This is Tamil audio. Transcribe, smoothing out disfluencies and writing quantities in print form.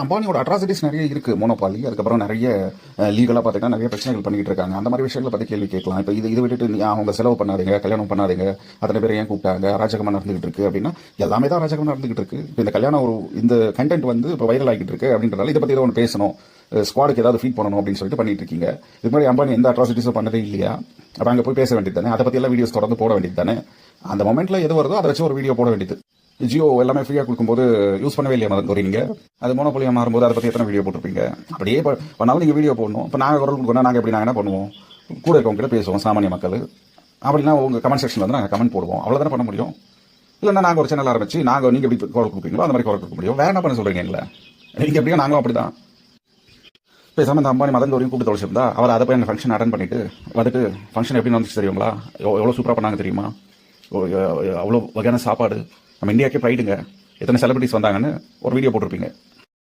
அம்பானியோட அட்ராசிட்டிஸ் நிறைய இருக்குது மோனோபாலி. அதுக்கப்புறம் நிறைய லீகலாக பார்த்தீங்கன்னா நிறைய பிரச்சனைகள் பண்ணிட்டு இருக்காங்க. அந்த மாதிரி விஷயங்களை பற்றி கேள்வி கேட்கலாம். இப்போ இது விட்டுட்டு அவங்க செலவு பண்ணாதீங்க, கல்யாணம் பண்ணாதீங்க, அத்தனை பேர் ஏன் கூப்பிட்டாங்க, அராஜகமாக நடந்துகிட்டு இருக்கு அப்படின்னா எல்லாமே தான் அராஜகமாக நடந்துகிட்டு இருக்கு. இப்போ இந்த கல்யாணம் இந்த கண்டென்ட் வந்து இப்போ வைரல் ஆகிட்டு இருக்கு அப்படின்றதால இதை பற்றி ஏதோ ஒன்று பேசணும், ஸ்குவாடுக்கு ஏதாவது ஃபீட் பண்ணணும் அப்படின்னு சொல்லிட்டு பண்ணிட்டு இருக்கீங்க. இது மாதிரி அம்பானி எந்த அட்ராசிட்டிஸும் பண்ணதே இல்லையா? அப்போ அங்கே போய் பேச வேண்டியது தானே, அதை பற்றி எல்லாம் வீடியோஸ் தொடர்ந்து போட வேண்டியது தானே. அந்த மொமெண்ட்ல எது வருதோ அதை வச்சு ஒரு வீடியோ போட வேண்டியது. ஜியோ எல்லாமே ஃப்ரீயாக கொடுக்கும்போது யூஸ் பண்ணவே இல்லையா மதன் நீங்கள்? அது மோனோபோலியாக மாறும்போது அதை பற்றி எத்தனை வீடியோ போட்டிருப்பீங்க? அப்படியே பண்ணாலும் நீங்கள் வீடியோ போடணும். இப்போ நாங்கள் குரல் கொடுக்கணும், நாங்கள் எப்படி நாங்கள் என்ன பண்ணுவோம்? கூட இருக்கவங்க கிட்ட பேசுவோம், சாமானிய மக்கள். அப்படின்னா உங்கள் கமெண்ட் செக்ஷனில் வந்து நாங்கள் கமெண்ட் போடுவோம், அவ்வளோதானே பண்ண முடியும். இல்லைன்னா நாங்கள் ஒரு சேனல் ஆரம்பிச்சு நீங்கள் எப்படி குரல் கொடுப்பீங்களோ அந்த மாதிரி குரல் கொடுக்க முடியும். வேற என்ன பண்ண சொல்கிறீங்க எங்களை? நீங்கள் எப்படியோ நாங்களும் அப்படி தான். பேசாமல் இந்த அம்பானி மதன் வரையும் கூப்பிட்டு தொலைச்சிருந்தா அவர் அதை போய் எங்கள் ஃபங்க்ஷன் அட்டன் பண்ணிட்டு வந்துட்டு ஃபங்க்ஷன் எப்படி வந்துச்சு தெரியுங்களா? எவ்வளோ சூப்பராக பண்ணாங்க தெரியுமா? அவ்வளோ வகையான சாப்பாடு, நம்ம இந்தியாவுக்கே ப்ரைடுங்க, எத்தனை செலிபிரிட்டிஸ் வந்தாங்கன்னு ஒரு வீடியோ போட்டிருப்பீங்க.